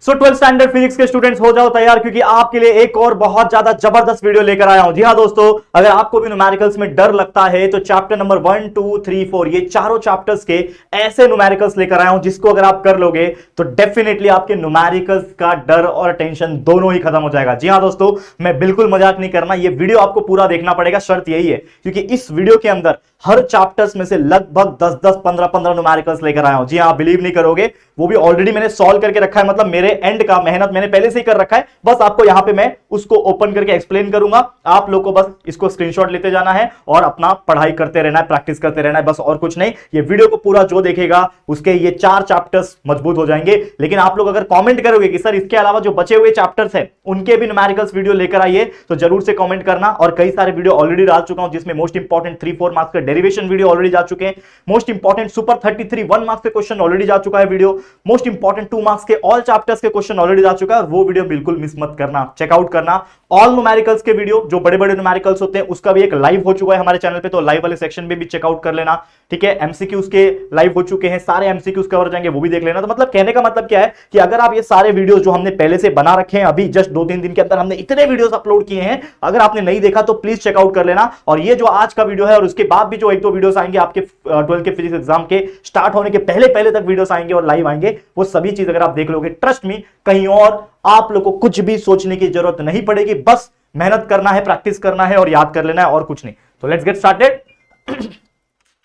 सो 12th standard physics के students हो जाओ तैयार, क्योंकि आपके लिए एक और बहुत ज्यादा जबरदस्त वीडियो लेकर आया हूं। जी हाँ दोस्तों, अगर आपको भी न्यूमेरिकल्स में डर लगता है तो चैप्टर नंबर 1, 2, 3, 4 ये चारों चैप्टर्स के ऐसे न्यूमेरिकल्स लेकर आया हूं जिसको अगर आप कर लोगे तो डेफिनेटली आपके न्यूमेरिकल्स का डर और टेंशन दोनों ही खत्म हो जाएगा। जी हाँ दोस्तों, मैं बिल्कुल मजाक नहीं करना, ये वीडियो आपको पूरा देखना पड़ेगा, शर्त यही है, क्योंकि इस वीडियो के अंदर हर चैप्टर्स में से लगभग 10-10, 15-15 न्यूमेरिकल्स लेकर आया हूं। जी हाँ, आप बिलीव नहीं करोगे, वो भी ऑलरेडी मैंने सॉल्व करके रखा है, मतलब मेरे एंड का मेहनत मैंने पहले से ही कर रखा है, बस आपको यहां पे मैं उसको ओपन करके एक्सप्लेन करूंगा। आप लोग को बस इसको स्क्रीनशॉट लेते जाना है और अपना पढ़ाई करते रहना है, प्रैक्टिस करते रहना है, बस और कुछ नहीं। ये वीडियो को पूरा जो देखेगा उसके ये 4 चैप्टर्स मजबूत हो जाएंगे। लेकिन आप लोग अगर कमेंट करोगे कि सर इसके अलावा जो बचे हुए चैप्टर्स हैं उनके भी न्यूमेरिकल्स वीडियो लेकर आइए, तो जरूर से कमेंट करना। और कई सारे वीडियो ऑलरेडी डाल चुका हूं, जिसमें मोस्ट इंपॉर्टेंट 3-4 मार्क्स का डेरिवेशन वीडियो ऑलरेडी जा चुके हैं, मोस्ट इंपॉर्टेंट सुपर 33 1 मार्क्स के क्वेश्चन ऑलरेडी जा चुका है वीडियो, मोस्ट इंपॉर्टेंट 2 मार्क्स के ऑल चैप्टर्स के क्वेश्चन ऑलरेडी जा चुका है, और वो वीडियो बिल्कुल मिस मत करना, चेकआउट करना। ऑल न्यूमेरिकल्स के वीडियो जो बड़े बड़े न्यूमेरिकल्स होते हैं उसका भी एक लाइव हो चुका है हमारे चैनल पे, तो लाइव वाले सेक्शन में भी चेकआउट कर लेना, ठीक है। एमसीक्यूज के लाइव हो चुके हैं, सारे एमसीक्यूज कवर हो जाएंगे, वो भी देख लेना। तो मतलब कहने का मतलब क्या है कि अगर आप ये सारे वीडियोस जो हमने पहले से बना रखे हैं, अभी जस्ट 2-3 दिन के अंदर हमने इतने वीडियोस अपलोड किए हैं, अगर आपने नहीं देखा तो प्लीज चेकआउट कर लेना। और ये जो आज का वीडियो है और उसके बाद भी जो 1-2 वीडियोस आएंगे आपके 12th के फिजिक्स एग्जाम के स्टार्ट होने के पहले पहले तक वीडियोस आएंगे और लाइव आएंगे, वो सभी चीज अगर आप देख लोगे, ट्रस्ट मी, कहीं और आप लोग को कुछ भी सोचने की जरूरत नहीं पड़ेगी, बस मेहनत करना है, प्रैक्टिस करना है और याद कर लेना है, और कुछ नहीं। तो लेट्स गेट स्टार्टेड,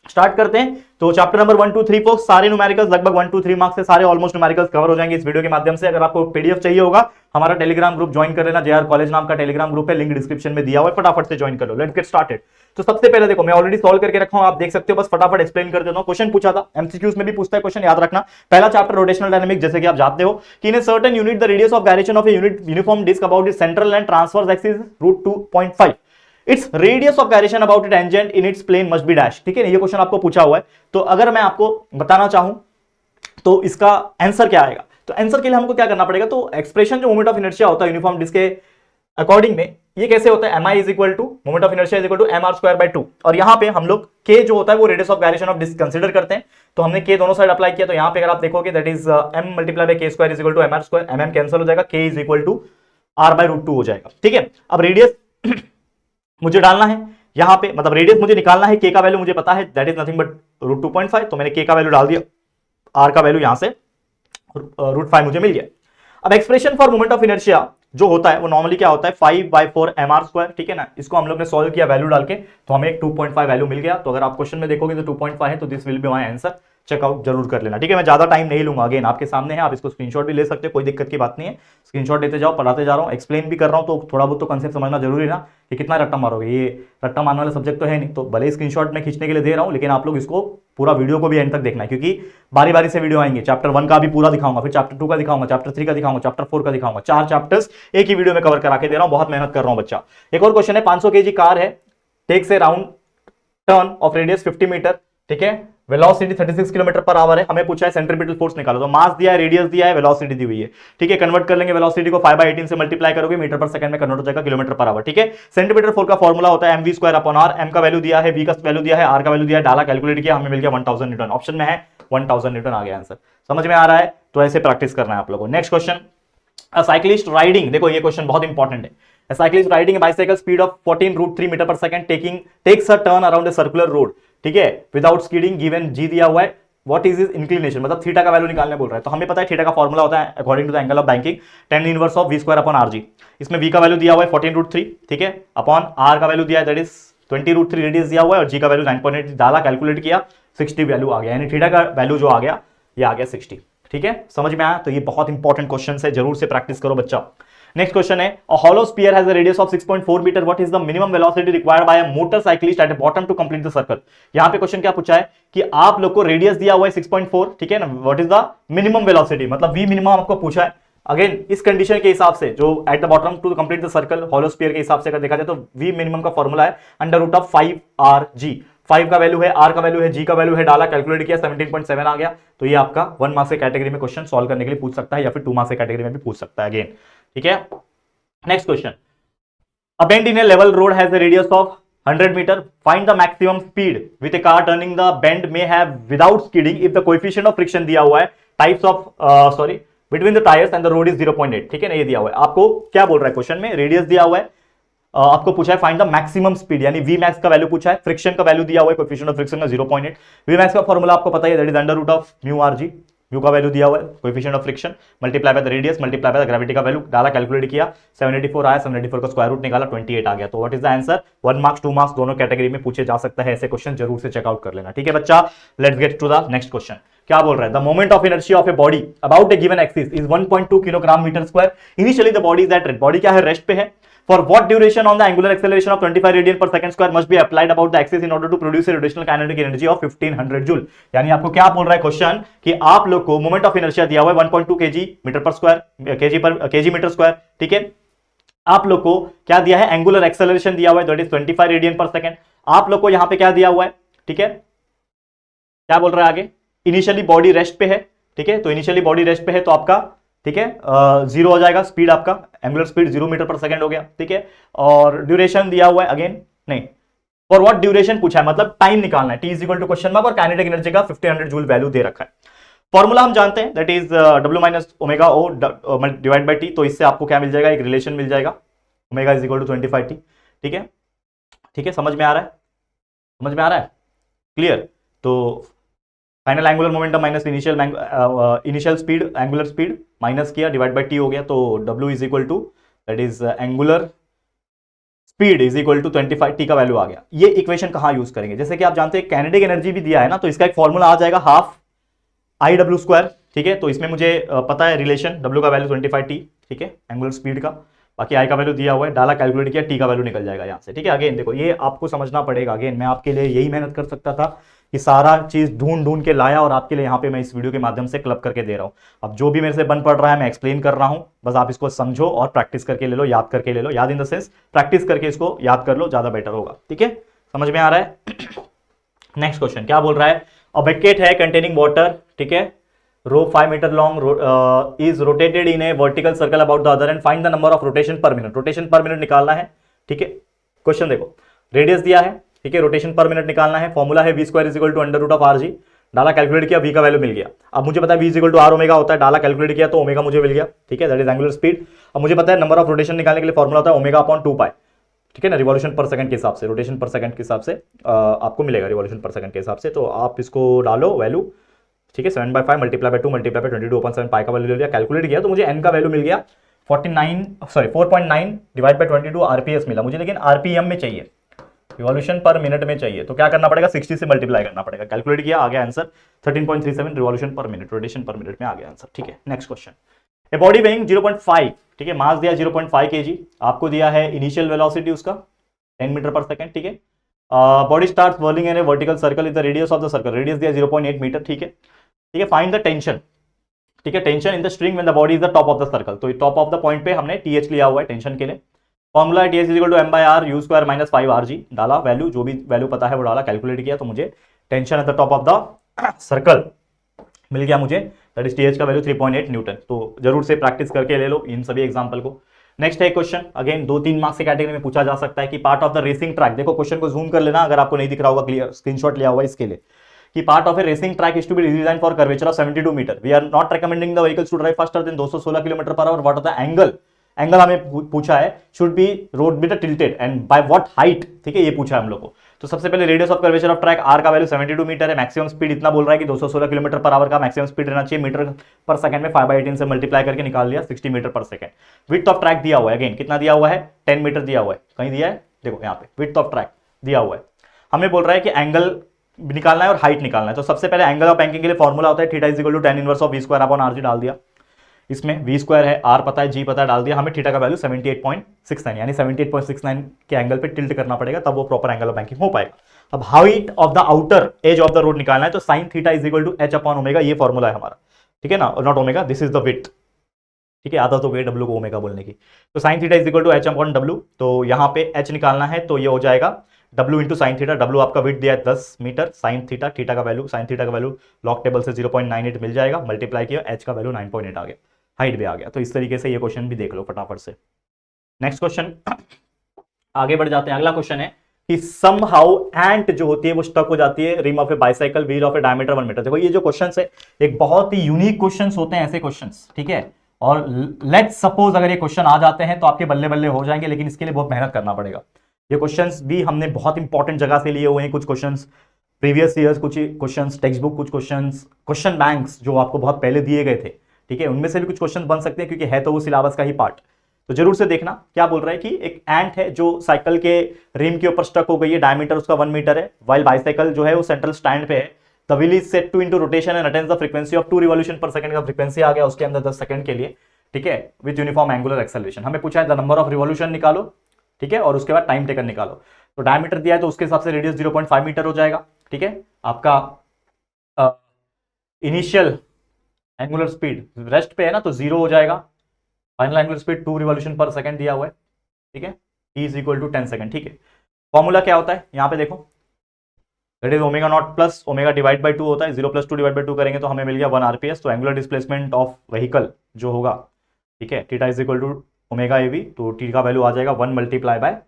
स्टार्ट करते हैं। तो चैप्टर नंबर 1, 2, 3, 4 सारे न्यूमेरिकल्स लगभग 1, 2, 3 मार्क्स से सारे ऑलमोस्ट न्यूमेरिकल्स कवर हो जाएंगे इस वीडियो के माध्यम से। अगर आपको पीडीएफ चाहिए होगा, हमारा टेलीग्राम ग्रुप ज्वाइन कर लेना, जेआर कॉलेज नाम का टेलीग्राम ग्रुप है, लिंक डिस्क्रिप्शन में दिया हुआ है, फटाफट से ज्वाइन कर लो। Let's get started. तो सबसे पहले देखो, मैं ऑलरेडी सॉल्व करके रखा हूं, आप देख सकते हो, बस फटाफट एक्सप्लेन कर देता हूं। क्वेश्चन पूछा था, एमसीक्यूज में भी पूछता है क्वेश्चन, याद रखना। पहला चैप्टर रोटेशनल डायनामिक्स, जैसे कि आप जानते हो कि in a certain unit the radius of gyration of a unit uniform disc about its central and transverse axis √2.5, its radius of gyration about it tangent in its plane must be dash. ठीक है, ये question आपको पूछा हुआ है। तो अगर मैं आपको बताना चाहूं तो इसका आंसर क्या आएगा, तो आंसर के लिए हमको क्या करना पड़ेगा, तो एक्सप्रेशन जो मोमेंट ऑफ इनर्शिया होता है यूनिफॉर्म डिस्क के अकॉर्डिंग में, ये कैसे होता है, mi is equal to moment of inertia is equal to mr²/2, और यहां पे हम लोग k जो होता है वो radius of gyration of disc consider करते हैं। तो हमने k दोनों साइड अप्लाई किया, तो यहां पे अगर आप देखोगे that is m multiply by k² is equal to mr², mm cancel हो जाएगा, k is equal to r/√2 हो जाएगा। ठीक है, अब रेडियस मुझे डालना है यहां पे, मतलब रेडियस मुझे निकालना है, k का वैल्यू मुझे पता है दैट इज नथिंग बट √2.5, तो मैंने k का वैल्यू डाल दिया, r का वैल्यू यहां से √5 मुझे मिल गया। अब expression for moment of inertia जो होता है वो नॉर्मली क्या होता है 5/4 mr², ठीक है ना। इसको हम लोग ने सॉल्व किया वैल्यू डाल के, तो हमें एक 2.5 वैल्यू मिल गया। तो अगर आप क्वेश्चन में देखोगे तो 2.5 है, तो this will be my answer, check out जरूर कर लेना। ठीक है, मैं ज्यादा टाइम नहीं लूंगा, अगेन आपके सामने है, आप इसको स्क्रीनशॉट भी ले सकते हो, कोई दिक्कत की बात नहीं है, स्क्रीनशॉट लेते जाओ, पढ़ाते जा रहा हूं, एक्सप्लेन भी कर रहा हूं, तो थोड़ा बहुत तो कंसेप्ट समझना जरूरी ना, कि कितना रट्टा मारोगे, ये रट्टा मारने वाला सब्जेक्ट तो है नहीं। तो भले स्क्रीनशॉट में खींचने के लिए दे रहा हूं, लेकिन आप लोग इसको पूरा वीडियो को भी एंड तक देखना है, क्योंकि बारी बारी से वीडियो आएंगे। चैप्टर 1 का भी पूरा दिखाऊंगा, फिर चैप्टर 2 का दिखाऊंगा, चैप्टर 3 का दिखाऊंगा, चैप्टर 4 का दिखाऊंगा, 4 चैप्टर्स एक ही वीडियो में कवर करा के दे रहा हूं, बहुत मेहनत कर रहा हूं बच्चा। एक और क्वेश्चन है, 500 kg कार है, takes a round turn of radius 50 metre, ठीक है, वेलोसिटी 36 किलोमीटर पर आवर है, हमें पूछा है सेंट्रीपिटल फोर्स निकालो। तो मास दिया है, रेडियस दिया है, वेलोसिटी दी हुई है, ठीक है। कन्वर्ट कर लेंगे, वेलोसिटी को 5/18 से मल्टीप्लाई करोगे, मीटर पर सेकंड में कन्वर्ट हो जाएगा किलोमीटर पर आवर, ठीक है। सेंटीमीटर फोर्स का फॉर्मूला होता है mv²/r, m का वैल्यू दिया है, v का वैल्यू दिया है, r का वैल्यू दिया है, डाला, कैलकुलेट किया, हमें मिल गया 1000 न्यूटन, ऑप्शन में है 1000 न्यूटन आ गया आंसर। समझ में आ रहा है, तो ऐसे प्रैक्टिस करना है आप लोगों को। नेक्स्ट क्वेश्चन, अ साइक्लिस्ट राइडिंग, देखो ये क्वेश्चन बहुत इंपॉर्टेंट है। A cyclist riding a bicycle speed of 14√3 metre per second takes a turn around a circular road, ठीक है, विदाउट स्कीडिंग, गिवन g दिया हुआ है, व्हाट इज हिज इंक्लिनेशन, मतलब थीटा का वैल्यू निकालने बोल रहा है। तो हमें पता है थीटा का फॉर्मूला होता है according to the angle of banking tan inverse of v²/rg। इसमें v का वैल्यू दिया हुआ है 14√3, ठीक है, अपॉन r का वैल्यू दिया है दैट इज 20√3 रेडियस दिया हुआ है, और g का वैल्यू 9.8 डाला, कैलकुलेट किया, 60 वैल्यू आ गया, यानी थीटा का वैल्यू जो आ गया ये आ गया 60। ठीक है, समझ में आया। तो ये बहुत इंपॉर्टेंट क्वेश्चन है, जरूर से प्रैक्टिस करो बच्चा। नेक्स्ट क्वेश्चन है, a hollow sphere has a radius of 6.4 metre, what is the minimum velocity required by a motorcyclist at the bottom to complete the circle। यहां पे क्वेश्चन क्या पूछा है कि आप लोग को रेडियस दिया हुआ है 6.4, ठीक है ना, what is the minimum velocity, मतलब v मिनिमम आपको पूछा है। अगेन इस कंडीशन के हिसाब से जो at the bottom to complete the circle, hollow sphere के हिसाब से अगर देखा जाए तो v मिनिमम का फॉर्मूला है √5rg। 5 का वैल्यू है, r का वैल्यू है, g का वैल्यू है, डाला, कैलकुलेट किया, 17.7 आ गया। तो ये आपका 1 मार्क्स के कैटेगरी में क्वेश्चन सॉल्व करने के लिए पूछ सकता है, या फिर 2 मार्क्स के कैटेगरी में भी पूछ सकता है अगेन। ठीक है, next question, a bend in a level road has a radius of 100 meter, find the maximum speed with a car turning the bend may have without skidding if the coefficient of friction दिया हुआ है, types of between the tyres and the road is 0.8, ठीक है ना, ये दिया हुआ है आपको। क्या बोल रहा है क्वेश्चन में, रेडियस दिया हुआ है, आपको पूछा है फाइंड द मैक्सिमम स्पीड, यानी वी मैक्स का वैल्यू पूछा है, फ्रिक्शन का वैल्यू दिया हुआ है, कोएफिशिएंट ऑफ फ्रिक्शन का 0.8, वी मैक्स का फॉर्मूला आपको पता है, that is under root of mu R G, mu का वैल्यू दिया हुआ है, coefficient of friction multiply by the radius multiply by the gravity का वैल्यू डाला, कैलकुलेट किया, 784 आया, 784 का स्क्वायर रूट निकाला, 28 आ गया। तो what is the answer, 1 marks 2 marks दोनों कैटेगरी में पूछे जा सकता है, ऐसे क्वेश्चन जरूर से चेकआउट कर लेना, ठीक है बच्चा। Let's get to the next question. क्या बोल रहा है, the moment of inertia of a body about a given axis is 1.2 kilogram metre square, initially the body is at rest, body क्या है, रेस्ट पे है। For what duration on the angular acceleration of 25 radian per second square must be applied about the axis in order to produce a rotational kinetic energy of 1500 joule. यानी आपको क्या बोल रहा है क्वेश्चन कि आप लोग को मोमेंट ऑफ इनर्शिया दिया हुआ है 1.2 kg मीटर पर स्क्वायर, kg मीटर स्क्वायर, ठीक है। आप लोग को क्या दिया है, एंगुलर एक्सेलरेशन दिया हुआ है, that is 25 radian per second. आप लोग को यहां पे क्या दिया हुआ है, ठीक है, क्या बोल रहा है आगे, इनिशियली बॉडी रेस्ट पे है, ठीक है, तो इनिशियली बॉडी रेस्ट पे है तो आपका, ठीक है, 0 हो जाएगा स्पीड, आपका angular speed 0 metre per second हो गया, ठीक है। और ड्यूरेशन दिया हुआ है अगेन, नहीं, फॉर व्हाट ड्यूरेशन पूछा है, मतलब टाइम निकालना है, T is equal to question mark और काइनेटिक एनर्जी का 1500 जूल वैल्यू दे रखा है। फॉर्मूला हम जानते हैं, that is W minus omega O divide by T, तो इससे आपको क्या मिल जाएगा, एक रिलेशन मिल जाएगा, omega is equal to 25t, ठीक है, ठीक है, समझ में आ रहा है, समझ में आ रहा है, क्लियर। तो final angular momentum minus initial speed, angular speed minus किया, डिवाइड बाय टी हो गया, तो W is equal to that is angular speed is equal to 25 T का वैल्यू आ गया। ये इक्वेशन कहां यूज करेंगे, जैसे कि आप जानते हैं काइनेटिक एनर्जी भी दिया है ना, तो इसका एक फॉर्मूला आ जाएगा हाफ आई डब्ल्यू स्क्वायर, ठीक है। तो इसमें मुझे पता है रिलेशन, W का वैल्यू 25 टी, ठीक है, एंगुलर स्पीड का, बाकी आई का वैल्यू दिया हुआ है, डाला, कैलकुलेट किया, टी का वैल्यू निकल जाएगा यहाँ से, ठीक है। अगेन देखो ये आपको समझना पड़ेगा, अगेन मैं आपके लिए यही मेहनत कर सकता था कि सारा चीज ढूंढ ढूंढ के लाया और आपके लिए यहाँ पे मैं इस वीडियो के माध्यम से क्लब करके दे रहा हूँ। अब जो भी मेरे से बन पड़ रहा है मैं एक्सप्लेन कर रहा हूँ, बस आप इसको समझो और प्रैक्टिस करके ले लो, याद करके ले लो, याद इन द सेंस प्रैक्टिस करके इसको याद कर लो, ज्यादा बेटर होगा, ठीक है, समझ में आ रहा है। नेक्स्ट क्वेश्चन क्या बोल रहा है, अ बकेट है कंटेनिंग वाटर, ठीक है, row 5 metre long is rotated in a vertical circle about the other end find the number of rotation per minute, rotation per minute निकालना है, ठीक है। क्वेश्चन देखो, रेडियस दिया है, ठीक है, रोटेशन पर मिनट निकालना है, फॉर्मूला है V square is equal to under root of R G, डाला, कैलकुलेट किया, वी का वैल्यू मिल गया। अब मुझे पता है V is equal to R omega होता है, डाला, कैलकुलेट किया तो ओमेगा मुझे मिल गया, ठीक है, दैट इज एंगुलर स्पीड। अब मुझे पता है नंबर ऑफ रोटेशन निकालने के लिए फॉर्मूला होता है ओमेगा अपॉन 2 पाई, ठीक है ना, रिवॉल्यूशन पर सेकंड के हिसाब से, रोटेशन पर सेकंड के हिसाब से आपको मिलेगा रिवॉल्यूशन पर सेकंड के हिसाब से, तो आप इसको डालो वैल्यू, ठीक है, 7/5 मल्टीप्लाई बाय 2 मल्टीप्लाई बाय 22/7 पाई का वैल्यू ले लिया, कैलकुलेट किया तो मुझे n का वैल्यू मिल गया 4.9 डिवाइड बाय 22 आरपीएस मिला मुझे, लेकिन आरपीएम में चाहिए, रिवॉल्यूशन पर मिनट में चाहिए, तो क्या करना पड़ेगा, 60 से मल्टीप्लाई करना पड़ेगा, कैलकुलेट किया, आ गया आंसर 13.37 रिवॉल्यूशन पर मिनट, रोटेशन पर मिनट में आ गया आंसर, ठीक है। Next question, a body weighing 0.5, ठीक है, मास दिया 0.5 kg, आपको दिया है इनिशियल वेलोसिटी उसका 10 मीटर पर सेकंड, ठीक है। Body starts whirling in a vertical circle is the radius of the circle, radius दिया 0.8 मीटर, ठीक है, ठीक है। फाइंड द टेंशन, ठीक है, tension in the string when the body is the top of the circle, तो top of the point पे हमने टीएच लिया हुआ है टेंशन के लिए, फॉर्मूला है TH is equal to M by R U square minus 5 R G, डाला वैल्यू, जो भी वैल्यू पता है वो डाला, कैलकुलेट किया तो मुझे tension at the top of the circle मिल गया मुझे, दैट इज टीएच का वैल्यू 3.8 न्यूटन। तो जरूर से प्रैक्टिस करके ले लो इन सभी एग्जांपल को। नेक्स्ट है क्वेश्चन, अगेन 2-3 मार्क्स की कैटेगरी में पूछा जा सकता है कि part of the racing track, देखो क्वेश्चन को जूम कर लेना अगर आपको नहीं दिख रहा होगा, क्लियर स्क्रीनशॉट लिया हुआ इसके लिए, कि part of a racing track is to be design for curvature of 72 metre, we are not recommending the vehicles to drive faster than 216 kilometre per hour, what are the angle, angle हमें पूछा है, should be road be tilted and by what height, ठीक है, ये पूछा है हम लोग को। तो सबसे पहले radius of curvature of track R का वैल्यू 72 मीटर है, मैक्सिमम स्पीड इतना बोल रहा है कि 216 किलोमीटर पर आवर का मैक्सिमम स्पीड रहना चाहिए, मीटर पर सेकंड में 5/18 से मल्टीप्लाई करके निकाल लिया 60 metre per second. Width of track दिया हुआ है, अगेन कितना दिया हुआ है, 10 मीटर दिया हुआ है, कहीं दिया है, देखो यहाँ पे विड्थ ऑफ ट्रैक दिया हुआ है, हमें बोल रहा है कि एंगल निकालना है और हाइट निकालना है। तो सबसे पहले एंगल ऑफ एंकिंग के लिए फॉर्मूला होता है theta is equal to tan inverse of v square upon R G, डाल दिया, इसमें v स्क्वायर है, r पता है, g पता है, डाल दिया, हमें थीटा का वैल्यू 78.69 यानी 78.69 के एंगल पे टिल्ट करना पड़ेगा, तब वो प्रॉपर एंगल ऑफ बैंकिंग हो पाएगा। अब height of the outer edge of the road निकालना है, तो sin theta is equal to h upon omega, ये फॉर्मूला है हमारा, ठीक है ना, not omega, this is the width, ठीक है, आधा तो वे w को ओमेगा बोलने की, तो sin theta is equal to h upon w, तो यहाँ पे h निकालना है तो ये हो जाएगा w into sine theta, w आपका विड्थ दिया है 10 मीटर, साइन थीटा, थीटा का वैल्यू, साइन थीटा का वैल्यू लॉग टेबल से 0.98 मिल जाएगा, मल्टीप्लाई किया, h का वैल्यू 9.8 आ गया, हाइट भी आ गया। तो इस तरीके से ये क्वेश्चन भी देख लो फटाफट से। नेक्स्ट क्वेश्चन आगे बढ़ जाते हैं, अगला क्वेश्चन है कि somehow एंट जो होती है वो स्टक हो जाती है rim of a bicycle wheel of a diameter 1 metre. देखो ये जो क्वेश्चंस है एक बहुत ही यूनिक क्वेश्चंस होते हैं ऐसे क्वेश्चंस, ठीक है। और लेट्स सपोज अगर ये क्वेश्चन आ जाते हैं तो आपके बल्ले बल्ले हो जाएंगे, लेकिन इसके लिए बहुत मेहनत करना पड़ेगा। ये क्वेश्चंस भी हमने बहुत इंपॉर्टेंट जगह से लिए हुए हैं, कुछ क्वेश्चंस प्रीवियस ईयर्स, कुछ क्वेश्चंस टेक्स्ट बुक, कुछ क्वेश्चंस क्वेश्चन बैंक्स जो आपको बहुत पहले दिए गए थे, ठीक है। उनमें से भी कुछ क्वेश्चन बन सकते हैं क्योंकि है तो वो सिलेबस का ही पार्ट। तो जरूर से देखना क्या बोल रहा है कि एक एंट है जो साइकिल के रिम के ऊपर स्टक हो गई है, डायमीटर उसका 1 मीटर है, वाइल बाइसाइकिल जो है वो सेंट्रल स्टैंड पे है। The wheel is set to into rotation and attains the frequency of 2 revolution per second का फ्रीक्वेंसी आ गया उसके अंदर 10 सेकंड के लिए, ठीक है, विद यूनिफॉर्म एंगुलर एक्सेलरेशन। हमें पूछा है द नंबर ऑफ रिवॉल्यूशन निकालो, ठीक है, और उसके बाद टाइम टेकन निकालो। तो डायमीटर दिया है तो उसके हिसाब से रेडियस 0.5 मीटर हो जाएगा, ठीक है। आपका इनिशियल एंगुलर स्पीड रेस्ट पे है ना तो 0 हो जाएगा। Final angular speed 2 revolution per second दिया हुआ है, ठीक है, E is equal to 10 second, ठीक है। फॉर्मूला क्या होता है यहाँ पे देखो, that is omega naught plus omega divide by 2 होता है। 0 + 2 डिवाइड बाई 2 करेंगे तो हमें मिल गया 1 RPS। तो एंगुलर डिस्प्लेसमेंट ऑफ व्हीकल जो होगा, ठीक है, theta is equal to omega AV, तो टी का वैल्यू आ जाएगा 1 मल्टीप्लाई बाय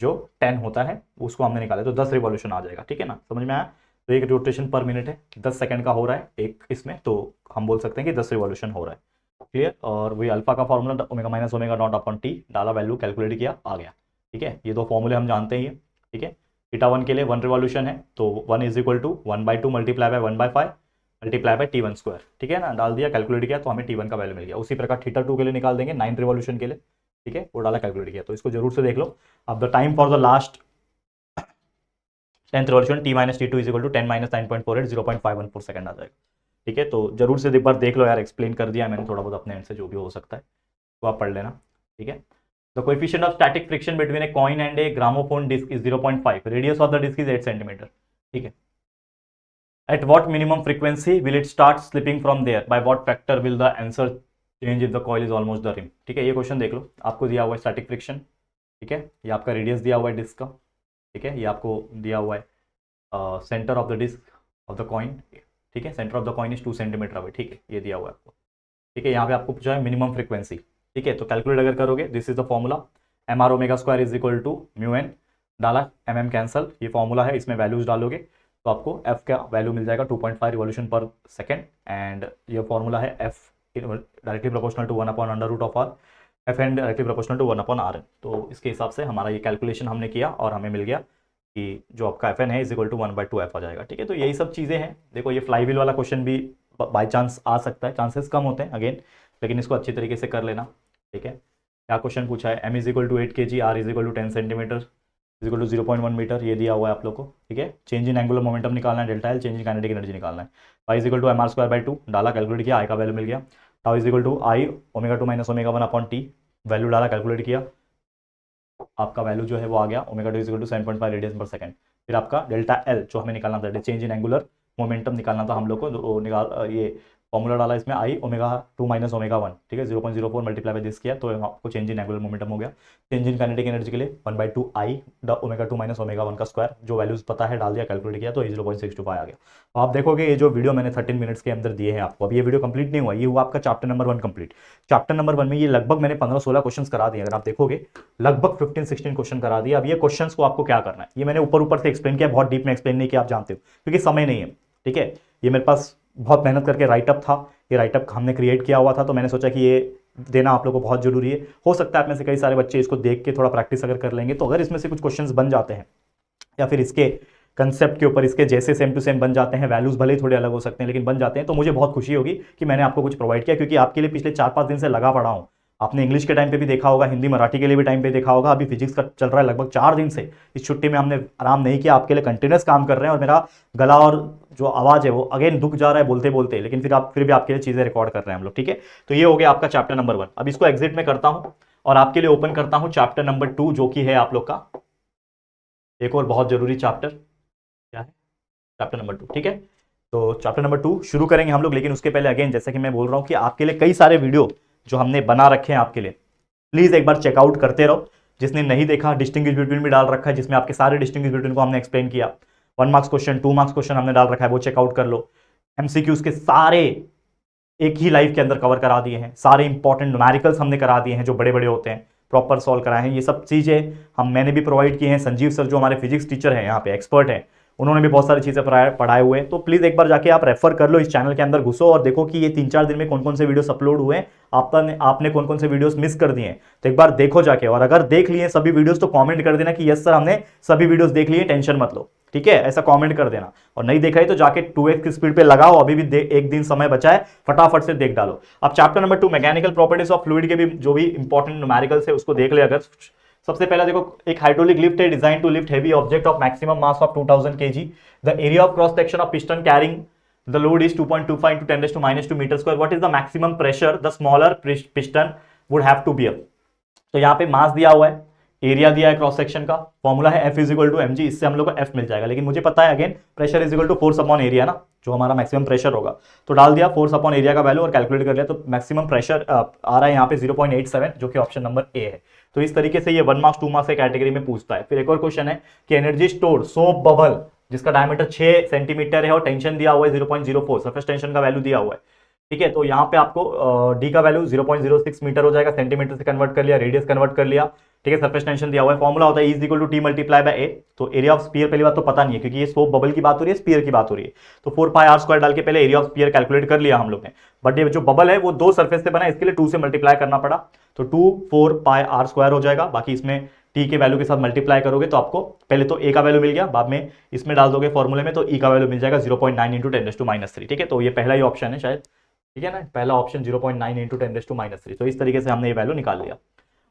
जो 10 होता है उसको हमने निकाला, तो 10 रिवॉल्यूशन आ जाएगा, ठीक है ना, समझ में आया। तो एक रोटेशन पर मिनट है 10 सेकंड का हो रहा है एक इसमें, तो हम बोल सकते हैं कि 10 रिवॉल्यूशन हो रहा है, क्लियर। और वही अल्फा का formula omega minus omega naught upon T डाला, वैल्यू कैलकुलेट किया, आ गया, ठीक है। ये दो फॉर्मूले हम जानते हैं, ठीक है। थीटा 1 के लिए 1 रिवॉल्यूशन है तो 1 is equal to 1/2 multiply by 1/5 multiply by T1 square, ठीक है ना, डाल दिया, कैलकुलेट किया तो हमें T1 का वैल्यू मिल गया। उसी प्रकार थीटा 2 के लिए निकाल देंगे 9 रिवॉल्यूशन के लिए, ठीक है, वो डाला, कैलकुलेट किया। तो इसको जरूर से देख लो। अब the time for the last 10th revolution T - T2 is equal to 10 - 9.48 0.514 second आ जाएगा, ठीक है। तो जरूर से एक बार देख लो यार, एक्सप्लेन कर दिया मैंने थोड़ा बहुत अपने एंड से, जो भी हो सकता है वो आप पढ़ लेना, ठीक है। The coefficient of static friction between a coin and a gramophone disc is 0.5, radius of the disc is 8 centimetre, ठीक है। At what minimum frequency will it start slipping from there, by what factor will the answer change if the coil is almost the rim, ठीक है। ये question देख लो, आपको दिया हुआ है स्टैटिक फ्रिक्शन, ठीक है, ये आपका रेडियस दिया हुआ है डिस्क का, ठीक है, ये आपको दिया हुआ है centre of the disc of the coin, ठीक है, centre of the coin is 2 centimetre away, ठीक है, ये दिया हुआ है आपको, ठीक है। यहाँ पे आपको पूछा है मिनिमम फ्रीक्वेंसी, ठीक है। तो कैलकुलेट अगर करोगे, this is the formula, mr omega square is equal to mu N, डाला mm कैंसल, ये फॉर्मूला है, इसमें वैल्यूज डालोगे तो आपको f का वैल्यू मिल जाएगा 2.5 रिवॉल्यूशन पर सेकेंड, एंड ये फॉर्मूला है f directly proportional to 1/√r, f and directly proportional to 1/rn। तो इसके हिसाब से हमारा ये कैलकुलेशन हमने किया और हमें मिल गया कि जो आपका fn है इज इक्वल टू 1/2f आ जाएगा, ठीक है। तो यही सब चीज़ें हैं। देखो ये फ्लाई व्हील वाला क्वेश्चन भी बाई चांस आ सकता है, चांसेस कम होते हैं अगेन, लेकिन इसको अच्छी तरीके से कर लेना, ठीक है। क्या क्वेश्चन पूछा है, m is equal to 8 kg, r is equal to 10 centimetre is equal to 0.1 metre, ये दिया हुआ है आप लोग को, ठीक है। चेंज इन एंगुलर मोमेंटम निकालना है, delta L, change in kinetic energy निकालना है। y is equal to mr²/2 डाला, कैलकुलेट किया, i का वैल्यू मिल गया। Tau is equal to i omega 2 - omega 1 upon T, value डाला, कैलकुलेट किया, आपका वैल्यू जो है वो आ गया omega 2 is equal to 7.5 radian per second. फिर आपका डेल्टा एल जो हमें निकालना था, चेंज इन एंगुलर मोमेंटम निकालना था हम लोग को, निकाल ये फॉर्मूला डाला इसमें i ओमेगा 2 - ओमेगा 1, ठीक है, 0.04 मल्टीप्लाई बाय दिस किया तो आपको चेंज इन एंगुलर मोमेंटम हो गया। चेंज इन काइनेटिक एनर्जी के लिए 1/2 i ओमेगा 2 - ओमेगा 1 का स्क्वायर, जो वैल्यूज पता है डाल दिया, कैलकुलेट किया तो 0.625 आ गया। तो आप देखोगे ये जो वीडियो मैंने 13 मिनट्स के अंदर दिए हैं आपको, अभी ये वीडियो कंप्लीट नहीं हुआ, ये हुआ आपका chapter number 1 complete. Chapter number 1 में ये लगभग मैंने 15-16 क्वेश्चन करा दिए, अगर आप देखोगे लगभग 15-16 क्वेश्चन करा दिए। अब ये क्वेश्चन को आपको क्या करना है, ये मैंने ऊपर से एक्सप्लेन किया, बहुत डीप में एक्सप्लेन नहीं किया, आप जानते हो, क्योंकि समय नहीं है, ठीक है। ये मेरे पास बहुत मेहनत करके राइटअप था, ये राइटअप हमने क्रिएट किया हुआ था, तो मैंने सोचा कि ये देना आप लोगों को बहुत जरूरी है। हो सकता है आप में से कई सारे बच्चे इसको देख के थोड़ा प्रैक्टिस अगर कर लेंगे तो अगर इसमें से कुछ क्वेश्चंस बन जाते हैं या फिर इसके कंसेप्ट के ऊपर इसके जैसे सेम टू सेम बन जाते हैं, वैल्यूज भले ही थोड़े अलग हो सकते हैं लेकिन बन जाते हैं, तो मुझे बहुत खुशी होगी कि मैंने आपको कुछ प्रोवाइड किया, क्योंकि आपके लिए पिछले 4-5 दिन से लगा पड़ा हूँ। आपने इंग्लिश के टाइम पे भी देखा होगा, हिंदी मराठी के लिए भी टाइम पे देखा होगा, अभी फिजिक्स का चल रहा है लगभग 4 दिन से। इस छुट्टी में हमने आराम नहीं किया, आपके लिए कंटिन्यूस काम कर रहे हैं और मेरा गला और जो आवाज़ है वो अगेन दुख जा रहा है बोलते बोलते, लेकिन फिर भी आपके लिए चीज़ें रिकॉर्ड कर रहे हैं हम लोग, ठीक है। तो ये हो गया आपका चैप्टर नंबर 1। अब इसको एग्जिट में करता हूँ और आपके लिए ओपन करता हूँ चैप्टर नंबर 2, जो कि है आप लोग का एक और बहुत जरूरी चैप्टर, क्या है, चैप्टर नंबर 2, ठीक है। तो चैप्टर नंबर 2 शुरू करेंगे हम लोग, लेकिन उसके पहले अगेन जैसे कि मैं बोल रहा हूँ कि आपके लिए कई सारे वीडियो जो हमने बना रखे हैं आपके लिए, प्लीज एक बार चेकआउट करते रहो। जिसने नहीं देखा, डिस्टिंग्विश बिटवीन भी डाल रखा है, जिसमें आपके सारे डिस्टिंग्विश बिटवीन को हमने एक्सप्लेन किया। 1 मार्क्स क्वेश्चन, 2 मार्क्स क्वेश्चन हमने डाल रखा है, वो चेकआउट कर लो। एमसीक्यूज के सारे एक ही लाइव के अंदर कवर करा दिए हैं, सारे इंपॉर्टेंट न्यूमेरिकल्स हमने करा दिए हैं जो बड़े बड़े होते हैं, प्रॉपर सॉल्व कराए हैं। ये सब चीज़ें मैंने भी प्रोवाइड की हैं। संजीव सर जो हमारे फिजिक्स टीचर हैं, यहाँ पे एक्सपर्ट हैं, उन्होंने भी बहुत सारी चीज़ें पढ़ाए हुए हैं। तो प्लीज़ एक बार जाके आप रेफर कर लो, इस चैनल के अंदर घुसो और देखो कि ये 3-4 दिन में कौन कौन से वीडियोस अपलोड हुए हैं, आपने कौन कौन से वीडियोस मिस कर दिए हैं। तो एक बार देखो जाके, और अगर देख लिए सभी वीडियोस तो कमेंट कर देना कि यस सर हमने सभी वीडियोस देख लिए, टेंशन मत लो, ठीक है, ऐसा कमेंट कर देना। और नहीं देखा है तो जाके 2x की स्पीड पे लगाओ, अभी भी एक दिन समय बचा है, फटाफट से देख डालो। अब chapter number 2 mechanical properties of fluid के भी जो भी इंपॉर्टेंट न्यूमेरिकल्स है उसको देख ले। अगर सबसे पहला देखो, एक हाइड्रोलिक लिफ्ट है design to lift heavy object of maximum mass of 2000 kg। The area of cross section of piston carrying the load is 2.25 into 10⁻² metre square. What is the maximum pressure the smaller piston would have to bear. तो यहाँ पे मास दिया हुआ है, area दिया है cross section का, formula है F is equal to mg, इससे हम लोग को F मिल जाएगा। लेकिन मुझे पता है again pressure is equal to force upon area ना, जो हमारा मैक्सिमम प्रेशर होगा। तो डाल दिया फोर्स अपॉन एरिया का वैल्यू और कैलकुलेट कर लिया, तो मैक्सिमम प्रेशर आ रहा है यहाँ पे 0.87, जो कि ऑप्शन नंबर ए है। तो इस तरीके से ये 1 मार्क्स 2 मार्क्स के कैटेगरी में पूछता है। फिर एक और क्वेश्चन है कि एनर्जी स्टोर्ड सोप बबल जिसका डायमीटर 6 सेंटीमीटर है और टेंशन दिया हुआ है 0.04, सरफेस टेंशन का वैल्यू दिया हुआ है, ठीक है। तो यहाँ पे आपको डी का वैल्यू 0.06 मीटर हो जाएगा, सेंटीमीटर से कन्वर्ट कर लिया, रेडियस कन्वर्ट कर लिया, ठीक है। सरफेस टेंशन दिया हुआ है, फॉर्मूला होता है E is equal to T multiply by A. तो एरिया ऑफ स्फीयर पहली बात तो पता नहीं है क्योंकि ये सोप बबल की बात हो रही है, स्फीयर की बात हो रही है। तो 4πr² डाल के पहले एरिया ऑफ स्फीयर कैलकुलेट कर लिया हम लोग ने, बट ये जो बबल है वो 2 सरफेस से बना है, इसके लिए 2 से मल्टीप्लाई करना पड़ा, तो 2 4πr² हो जाएगा। बाकी इसमें टी के वैल्यू के साथ मल्टीप्लाई करोगे तो आपको पहले तो ए का वैल्यू मिल गया, बाद में इसमें डाल दोगे फॉर्मूले में तो ई का वैल्यू मिल जाएगा 0.9 into 10⁻³ ठीक है। तो ये पहला ही ऑप्शन है शायद, ठीक है ना, पहला ऑप्शन 0.9 into 10⁻³। तो इस तरीके से हमने ये वैल्यू निकाल लिया।